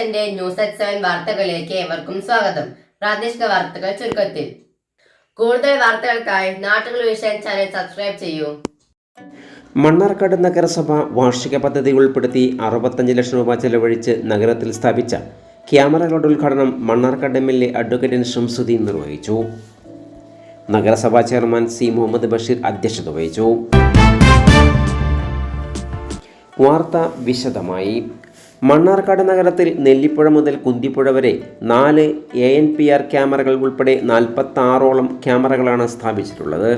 മലയാളത്തിന്റെ news at 7 വാർത്തകളിലേക്ക് ഏവർക്കും സ്വാഗതം. പ്രാദേശിക വാർത്തകൾ ചുരുക്കത്തിൽ. കൂടുതൽ വാർത്തകൾക്കായി നാട്ടുകൾ വിഷൻ ചാനൽ സബ്സ്ക്രൈബ് ചെയ്യൂ. മണ്ണാർക്കാട് നഗരസഭ വാർഷിക പദ്ധതി ഉൾപ്പെടുത്തി 65 ലക്ഷം രൂപ ചെലവഴിച്ച് നഗരത്തിൽ സ്ഥാപിച്ച ക്യാമറകളുടെ ഉദ്ഘാടനം മണ്ണാർക്കാട് MLA അഡ്വക്കേറ്റ് ഷംസുദ്ദീൻ നിർവഹിച്ചു. നഗരസഭാ ചെയർമാൻ സി മുഹമ്മദ് ബഷീർ അധ്യക്ഷത വഹിച്ചു. വാർത്ത വിശദമായി. മണ്ണാർക്കാട് നഗരത്തിൽ നെല്ലിപ്പുഴ മുതൽ കുന്തിപ്പുഴ വരെ 4 ANPR ക്യാമറകൾ ഉൾപ്പെടെ 46ഓളം ക്യാമറകളാണ് സ്ഥാപിച്ചിട്ടുള്ളത്.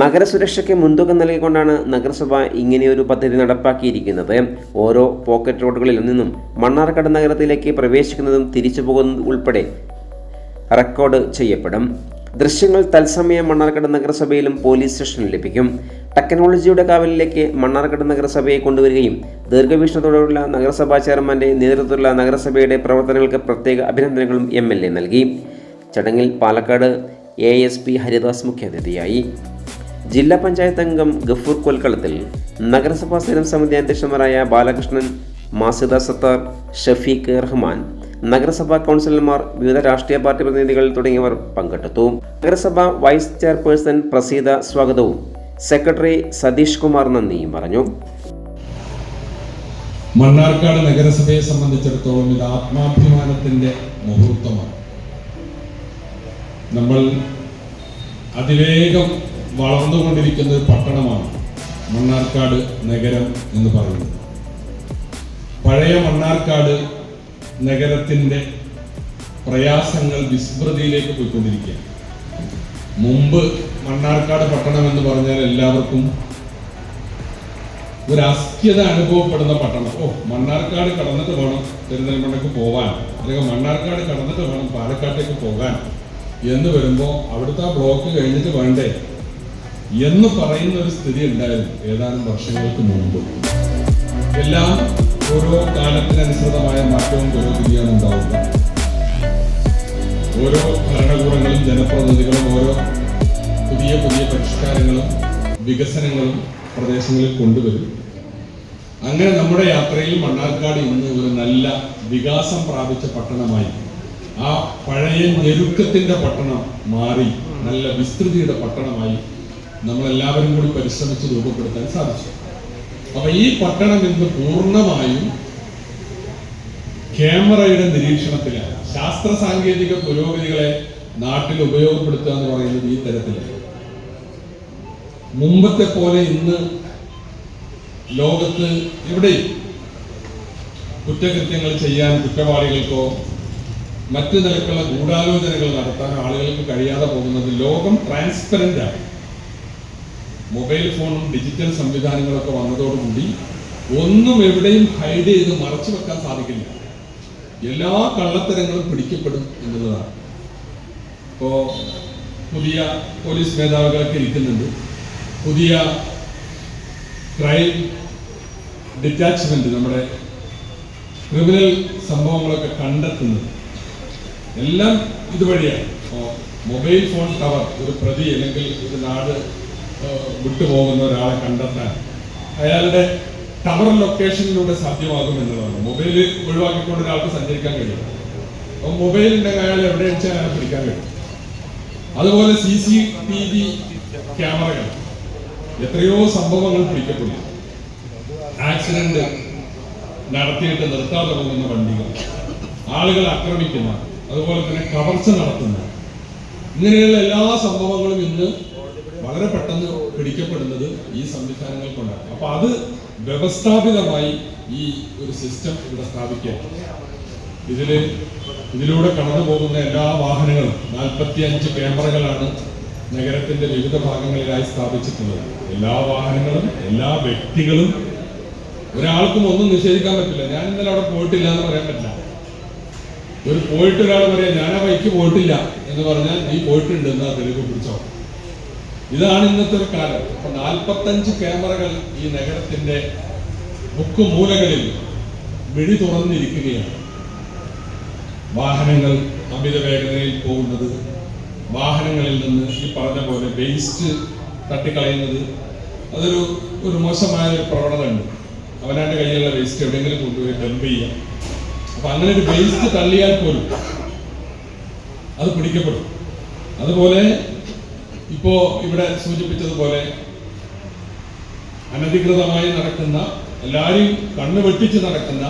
നഗരസുരക്ഷയ്ക്ക് മുൻതൂക്കം നൽകിക്കൊണ്ടാണ് നഗരസഭ ഇങ്ങനെയൊരു പദ്ധതി നടപ്പാക്കിയിരിക്കുന്നത്. ഓരോ പോക്കറ്റ് റോഡുകളിൽ നിന്നും മണ്ണാർക്കാട് നഗരത്തിലേക്ക് പ്രവേശിക്കുന്നതും തിരിച്ചു പോകുന്നതും ഉൾപ്പെടെ റെക്കോർഡ് ചെയ്യപ്പെടും. ദൃശ്യങ്ങൾ തത്സമയം മണ്ണാർക്കാട് നഗരസഭയിലും പോലീസ് സ്റ്റേഷനിലും ലഭിക്കും. ടെക്നോളജിയുടെ കാവലിലേക്ക് മണ്ണാർക്കാട് നഗരസഭയെ കൊണ്ടുവരികയും ദീർഘവീക്ഷണത്തോടെയുള്ള നഗരസഭാ ചെയർമാൻ്റെ നേതൃത്വത്തിലുള്ള നഗരസഭയുടെ പ്രവർത്തനങ്ങൾക്ക് പ്രത്യേക അഭിനന്ദനങ്ങളും MLA നൽകി. ചടങ്ങിൽ പാലക്കാട് ASP ഹരിദാസ് മുഖ്യാതിഥിയായി. ജില്ലാ പഞ്ചായത്ത് അംഗം ഗഫൂർ കൊൽക്കളത്തിൽ, നഗരസഭാ സ്ഥിരം സമിതി അധ്യക്ഷന്മാരായ ബാലകൃഷ്ണൻ, മാസിദ സത്താർ, ഷഫീഖ് റഹ്മാൻ, നഗരസഭാ കൗൺസിലർമാർ, വിവിധ രാഷ്ട്രീയ പാർട്ടി പ്രതിനിധികൾ തുടങ്ങിയവർ പങ്കെടുത്തു. നഗരസഭ വൈസ് ചെയർപേഴ്സൺ പ്രസീത സ്വാഗതവും സെക്രട്ടറി സതീഷ് കുമാർ നന്ദിയും പറഞ്ഞു. മണ്ണാർക്കാട് നഗരസഭയെ സംബന്ധിച്ചിടത്തോളം ഇത് ആത്മാഭിമാനത്തിന്റെ മുഹൂർത്തമാണ്. നമ്മൾ അതിവേഗം വളർന്നുകൊണ്ടിരിക്കുന്ന ഒരു പട്ടണമാണ് മണ്ണാർക്കാട് നഗരം എന്ന് പറയുന്നത്. പഴയ മണ്ണാർക്കാട് നഗരത്തിന്റെ പ്രയാസങ്ങൾ വിസ്മൃതിയിലേക്ക് പോയിക്കൊണ്ടിരിക്കുകയാണ്. മുമ്പ് മണ്ണാർക്കാട് പട്ടണം എന്ന് പറഞ്ഞാൽ എല്ലാവർക്കും ഒരു അസ്ക്യത അനുഭവപ്പെടുന്ന പട്ടണം. മണ്ണാർക്കാട് കടന്നിട്ട് വേണം പെരിന്തൽമണ്ണയ്ക്ക് പോകാൻ, അല്ലെങ്കിൽ മണ്ണാർക്കാട് കടന്നിട്ട് വേണം പാലക്കാട്ടേക്ക് പോകാൻ എന്ന് വരുമ്പോൾ അവിടുത്തെ ആ ബ്ലോക്ക് കഴിഞ്ഞിട്ട് വേണ്ടേ എന്ന് പറയുന്ന ഒരു സ്ഥിതി ഉണ്ടായിരുന്നു ഏതാനും വർഷങ്ങൾക്ക് മുമ്പ്. എല്ലാം ഓരോ കാലത്തിനനുസൃതമായ മാറ്റവും പുരോഗതിയാണ് ഉണ്ടാവുക. ഓരോ ഭരണകൂടങ്ങളും ജനപ്രതിനിധികളും ഓരോ പുതിയ പുതിയ പരിഷ്കാരങ്ങളും വികസനങ്ങളും പ്രദേശങ്ങളിൽ കൊണ്ടുവരും. അങ്ങനെ നമ്മുടെ യാത്രയിൽ മണ്ണാർക്കാട് ഇന്ന് ഒരു നല്ല വികാസം പ്രാപിച്ച പട്ടണമായി, ആ പഴയ ഞെരുക്കത്തിന്റെ പട്ടണം മാറി നല്ല വിസ്തൃതിയുടെ പട്ടണമായി നമ്മളെല്ലാവരും കൂടി പരിശ്രമിച്ച് രൂപപ്പെടുത്താൻ സാധിച്ചു. അപ്പൊ ഈ പട്ടണം ഇന്ന് പൂർണ്ണമായും ക്യാമറയുടെ നിരീക്ഷണത്തിലാണ്. ശാസ്ത്ര സാങ്കേതിക പുരോഗതികളെ നാട്ടിൽ ഉപയോഗപ്പെടുത്തുക എന്ന് പറയുന്നത് ഈ തരത്തിലാണ്. മുമ്പത്തെ പോലെ ഇന്ന് ലോകത്ത് എവിടെയും കുറ്റകൃത്യങ്ങൾ ചെയ്യാൻ കുറ്റവാളികൾക്കോ മറ്റു നിലക്കുള്ള ഗൂഢാലോചനകൾ നടത്താൻ ആളുകൾക്ക് കഴിയാതെ പോകുന്നത് ലോകം ട്രാൻസ്പെറന്റ് ആണ്. മൊബൈൽ ഫോണും ഡിജിറ്റൽ സംവിധാനങ്ങളൊക്കെ വന്നതോടുകൂടി ഒന്നും എവിടെയും ഹൈഡ് ചെയ്ത് മറച്ചു വെക്കാൻ സാധിക്കില്ല. എല്ലാ കള്ളത്തരങ്ങളും പിടിക്കപ്പെടും എന്നുള്ളതാണ്. ഇപ്പോ പുതിയ പോലീസ് മേധാവികളൊക്കെ ഇരിക്കുന്നുണ്ട്. പുതിയ ക്രൈം ഡിറ്റാച്ച്മെന്റ്, നമ്മുടെ ക്രിമിനൽ സംഭവങ്ങളൊക്കെ കണ്ടെത്തുന്നത് എല്ലാം ഇതുവഴിയാണ്. മൊബൈൽ ഫോൺ ടവർ, ഒരു പ്രതി അല്ലെങ്കിൽ ഒരു നാട് വിട്ടുപോകുന്ന ഒരാളെ കണ്ടെത്താൻ അയാളുടെ ടവർ ലൊക്കേഷനിലൂടെ സാധ്യമാകും എന്നുള്ളതാണ്. മൊബൈൽ ഒഴിവാക്കിക്കൊണ്ട് ഒരാൾക്ക് സഞ്ചരിക്കാൻ കഴിയും. അപ്പോൾ മൊബൈൽ ഉണ്ടെങ്കിൽ അയാൾ എവിടെ വെച്ചാൽ അയാളെ പിടിക്കാൻ കഴിയും. അതുപോലെ CCTV ക്യാമറകൾ, എത്രയോ സംഭവങ്ങൾ പിടിക്കപ്പെടുന്നു. ആക്സിഡന്റ് നടത്തിയിട്ട് നിർത്താതെ പോകുന്ന വണ്ടികൾ, ആളുകൾ ആക്രമിക്കുന്ന, അതുപോലെ തന്നെ കവർച്ച നടത്തുന്ന, ഇങ്ങനെയുള്ള എല്ലാ സംഭവങ്ങളും ഇന്ന് വളരെ പെട്ടെന്ന് പിടിക്കപ്പെടുന്നത് ഈ സംവിധാനങ്ങൾ കൊണ്ടാണ്. അപ്പൊ അത് വ്യവസ്ഥാപിതമായി ഈ ഒരു സിസ്റ്റം ഇവിടെ സ്ഥാപിക്കുക. ഇതിലൂടെ കടന്നു പോകുന്ന എല്ലാ വാഹനങ്ങളും 45 ക്യാമറകളാണ് നഗരത്തിന്റെ വിവിധ ഭാഗങ്ങളിലായി സ്ഥാപിച്ചിട്ടുള്ളത്. എല്ലാ വാഹനങ്ങളും, എല്ലാ വ്യക്തികളും, ഒരാൾക്കും ഒന്നും നിഷേധിക്കാൻ പറ്റില്ല. ഞാൻ ഇന്നലെ അവിടെ പോയിട്ടില്ല എന്ന് പറയാൻ പറ്റില്ല. പോയിട്ട് ഒരാൾ പറയാം ഞാൻ ആ വഴിക്ക് പോയിട്ടില്ല എന്ന് പറഞ്ഞാൽ നീ പോയിട്ടുണ്ട് എന്ന് തെളിവ് പിടിച്ചോ. ഇതാണ് ഇന്നത്തെ ഒരു കാലം. അപ്പൊ 45 ക്യാമറകൾ ഈ നഗരത്തിന്റെ മുക്കുമൂലകളിൽ മിഴി തുറന്നിരിക്കുകയാണ്. വാഹനങ്ങൾ അമിത വേഗതയിൽ പോകുന്നത്, വാഹനങ്ങളിൽ നിന്ന് ഈ പറഞ്ഞ പോലെ വേസ്റ്റ് തട്ടിക്കളയുന്നത്, അതൊരു മോശമായ ഒരു പ്രവണത ഉണ്ട്. അവനാന്റെ കയ്യിലുള്ള വേസ്റ്റ് എവിടെയെങ്കിലും കൊണ്ടുപോയി ഡംപ് ചെയ്യാം. അപ്പൊ അങ്ങനെ ഒരു വേസ്റ്റ് തള്ളിയാൽ പോലും അത് പിടിക്കപ്പെടും. അതുപോലെ ഇപ്പോ ഇവിടെ സൂചിപ്പിച്ചതുപോലെ അനധികൃതമായി നടക്കുന്ന, എല്ലാവരെയും കണ്ണു വെട്ടിച്ച് നടക്കുന്ന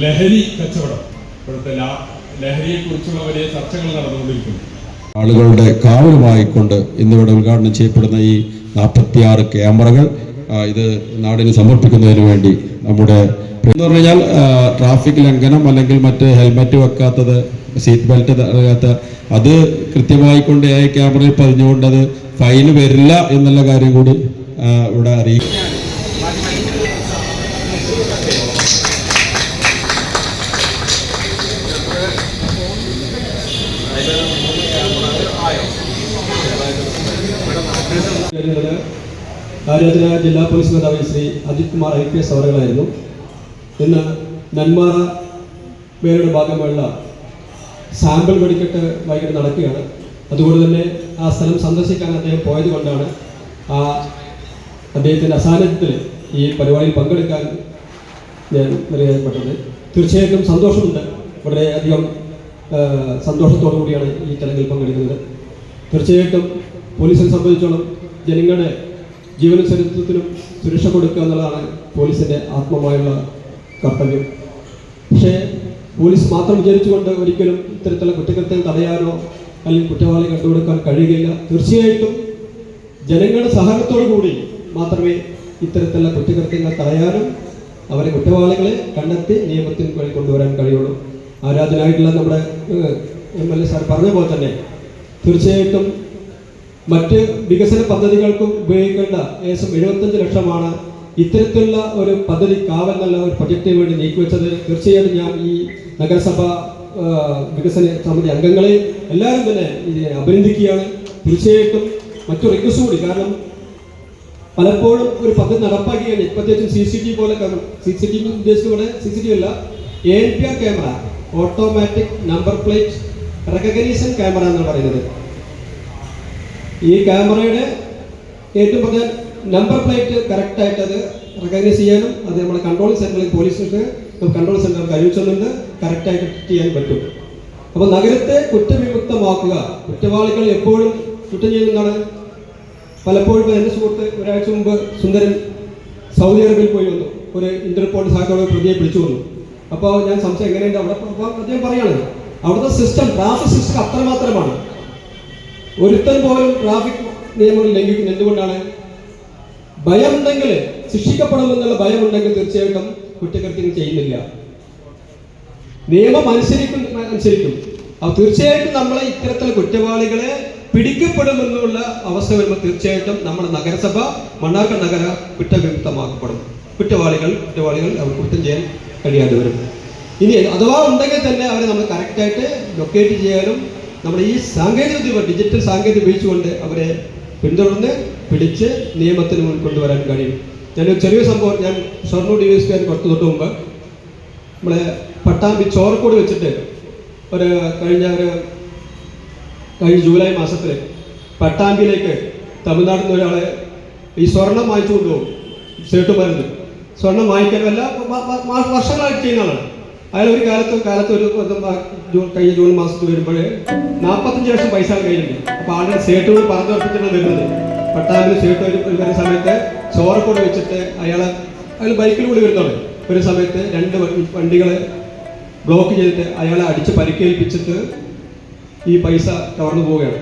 ലഹരി കച്ചവടം, ഇവിടുത്തെ ലഹരിയെ കുറിച്ചുള്ള വലിയ ചർച്ചകൾ നടന്നുകൊണ്ടിരിക്കുന്നു. ആളുകളുടെ കാവലുമായിക്കൊണ്ട് ഇന്നിവിടെ ഉദ്ഘാടനം ചെയ്യപ്പെടുന്ന ഈ 46 ക്യാമറകൾ ഇത് നാടിന് സമർപ്പിക്കുന്നതിന് വേണ്ടി നമ്മുടെ എന്ന് പറഞ്ഞു കഴിഞ്ഞാൽ ട്രാഫിക് ലംഘനം അല്ലെങ്കിൽ മറ്റ് ഹെൽമറ്റ് വെക്കാത്തത്, സീറ്റ് ബെൽറ്റ് അറിയാത്ത, അത് കൃത്യമായിക്കൊണ്ട് ക്യാമറയിൽ പതിഞ്ഞുകൊണ്ട് അത് ഫൈന് വരില്ല എന്നുള്ള കാര്യം കൂടി ഇവിടെ അറിയിക്കും. ആരാധന ജില്ലാ പോലീസ് മേധാവി ശ്രീ അജിത് കുമാർ IPS അവരുകളായിരുന്നു. ഇന്ന് നെന്മാറ പേരുടെ ഭാഗമുള്ള സാമ്പിൾ വെടിക്കെട്ട് വൈകിട്ട് നടക്കുകയാണ്. അതുകൊണ്ട് തന്നെ ആ സ്ഥലം സന്ദർശിക്കാൻ അദ്ദേഹം പോയത് കൊണ്ടാണ് അദ്ദേഹത്തിൻ്റെ അസാന്നിധ്യത്തിൽ ഈ പരിപാടിയിൽ പങ്കെടുക്കാൻ ഞാൻ നിലനിൽപ്പെട്ടത്. തീർച്ചയായിട്ടും സന്തോഷമുണ്ട്. വളരെയധികം സന്തോഷത്തോടു കൂടിയാണ് ഈ ചടങ്ങിൽ പങ്കെടുക്കുന്നത്. തീർച്ചയായിട്ടും പോലീസിനെ സംബന്ധിച്ചോളം ജനങ്ങളുടെ ജീവനും ചരിത്രത്തിനും സുരക്ഷ കൊടുക്കുക എന്നുള്ളതാണ് പോലീസിൻ്റെ ആത്മമായുള്ള കർത്തവ്യം. പക്ഷേ പോലീസ് മാത്രം വിചാരിച്ചുകൊണ്ട് ഒരിക്കലും ഇത്തരത്തിലുള്ള കുറ്റകൃത്യം തടയാനോ അല്ലെങ്കിൽ കുറ്റവാളി കണ്ടുകൊടുക്കാൻ കഴിയുകയില്ല. തീർച്ചയായിട്ടും ജനങ്ങളുടെ സഹകരണത്തോടു കൂടി മാത്രമേ ഇത്തരത്തിലുള്ള കുറ്റകൃത്യങ്ങൾ തടയാനും അവരെ കുറ്റവാളികളെ കണ്ടെത്തി നിയമത്തിന് വഴി കൊണ്ടുവരാൻ കഴിയുള്ളൂ. ആരാധനായിട്ടുള്ള നമ്മുടെ MLA സാർ പറഞ്ഞ പോലെ തന്നെ തീർച്ചയായിട്ടും മറ്റ് വികസന പദ്ധതികൾക്കും ഉപയോഗിക്കേണ്ട ഏകദേശം 75 ലക്ഷമാണ് ഇത്തരത്തിലുള്ള ഒരു പദ്ധതി കാവൽ എന്നുള്ള ഒരു പ്രൊജക്റ്റിന് വേണ്ടി നീക്കിവെച്ചത്. തീർച്ചയായിട്ടും ഞാൻ ഈ നഗരസഭ വികസന സമിതി അംഗങ്ങളെ എല്ലാവരും തന്നെ ഇതിനെ അഭിനന്ദിക്കുകയാണ്. തീർച്ചയായിട്ടും മറ്റു റിക്വസ്റ്റ് കൂടി, കാരണം പലപ്പോഴും ഒരു പദ്ധതി നടപ്പാക്കിയാണ് പ്രത്യേകിച്ചും CCTV പോലെ, CCTV ഉദ്ദേശിച്ചുകൊണ്ട് CCTV അല്ല, ANPR camera, automatic number plate recognition camera എന്ന് പറയുന്നത്. ഈ ക്യാമറയുടെ ഏറ്റവും പ്രധാന നമ്പർ പ്ലേറ്റ് കറക്റ്റായിട്ട് അത് റെക്കഗ്നൈസ് ചെയ്യാനും അത് നമ്മുടെ കൺട്രോൾ സെന്ററിൽ പോലീസിലേക്ക് കൺട്രോൾ സെന്റർ കഴിച്ചുന്നുണ്ട്, കറക്റ്റായിട്ട് ചെയ്യാൻ പറ്റും. അപ്പോൾ നഗരത്തെ കുറ്റവിമുക്തമാക്കുക. കുറ്റവാളികൾ എപ്പോഴും കുറ്റം ചെയ്യുന്നതാണ്. പലപ്പോഴും എൻ്റെ സുഹൃത്ത് ഒരാഴ്ച മുമ്പ് സുന്ദരൻ സൗദി അറേബ്യയിൽ പോയി വന്നു. ഒരു ഇന്റർപോർട്ട് സഹായത്തോടെ പ്രതിയെ പിടിച്ചു വന്നു. അപ്പോൾ ഞാൻ സംശയം എങ്ങനെയുണ്ട് അവിടെ. അപ്പോൾ അദ്ദേഹം പറയുകയാണ് അവിടുത്തെ സിസ്റ്റം, ട്രാഫിക് സിസ്റ്റം അത്രമാത്രമാണ്. ഒരുത്തൻ പോലും ട്രാഫിക് നിയമങ്ങൾ ലംഘിക്കുന്നത് എന്തുകൊണ്ടാണ്? ഭയമുണ്ടെങ്കിൽ, ശിക്ഷിക്കപ്പെടുമെന്നുള്ള ഭയമുണ്ടെങ്കിൽ തീർച്ചയായിട്ടും കുറ്റകൃത്യങ്ങൾ ചെയ്യുന്നില്ല. നിയമം അനുസരിക്കും. അപ്പോൾ തീർച്ചയായിട്ടും നമ്മളെ ഇത്തരത്തിലുള്ള കുറ്റവാളികളെ പിടിക്കപ്പെടുമെന്നുള്ള അവസ്ഥ വരുമ്പോൾ തീർച്ചയായിട്ടും നമ്മുടെ നഗരസഭ, മണ്ണാർക്കാട് നഗര കുറ്റവിമുക്തമാക്കപ്പെടും. കുറ്റവാളികൾ അവർ കുറ്റം ചെയ്യാൻ കഴിയാതെ വരും. ഇനി അഥവാ ഉണ്ടെങ്കിൽ തന്നെ അവരെ നമ്മൾ കറക്റ്റായിട്ട് ലൊക്കേറ്റ് ചെയ്യാനും നമ്മുടെ ഈ സാങ്കേതിക ഡിജിറ്റൽ സാങ്കേതിക ഉപയോഗിച്ചുകൊണ്ട് അവരെ പിന്തുടർന്ന് പിടിച്ച് നിയമത്തിന് മുന്നിൽ കൊണ്ടുവരാൻ കഴിയും. ഞാനൊരു ചെറിയ സംഭവം, ഞാൻ ഷൊർണൂർ DSP കുറച്ച് തൊട്ട് മുമ്പ് നമ്മളെ പട്ടാമ്പി ചോറക്കോട് വെച്ചിട്ട് കഴിഞ്ഞ ജൂലൈ മാസത്തിൽ പട്ടാമ്പിയിലേക്ക് തമിഴ്നാട്ടിൽ നിന്ന് ഒരാൾ ഈ സ്വർണം വാങ്ങിച്ചു കൊണ്ടുപോകും. സേട്ടുമരുന്ന് സ്വർണം വാങ്ങിക്കാനല്ല, വർഷങ്ങളായിട്ട് ചെയ്യുന്ന ആളാണ്. അയാൾ ഒരു കാലത്ത് ഒരു കഴിഞ്ഞ ജൂൺ മാസത്തിൽ വരുമ്പോൾ 45 ലക്ഷം പൈസ കയ്യിലുണ്ട്. അപ്പോൾ ആളുടെ സേട്ടുകൾ പറഞ്ഞുറപ്പിച്ചാണ് വരുന്നത്. പട്ടാമ്പിൽ സേട്ട് വരുന്ന സമയത്ത് ചോറക്കോട് വെച്ചിട്ട് അയാൾ ബൈക്കിൽ കൂടി വരുന്നുണ്ട്. ഒരു സമയത്ത് 2 വണ്ടികൾ ബ്ലോക്ക് ചെയ്തിട്ട് അയാളെ അടിച്ച് പരിക്കേൽപ്പിച്ചിട്ട് ഈ പൈസ കവർന്നു പോവുകയാണ്.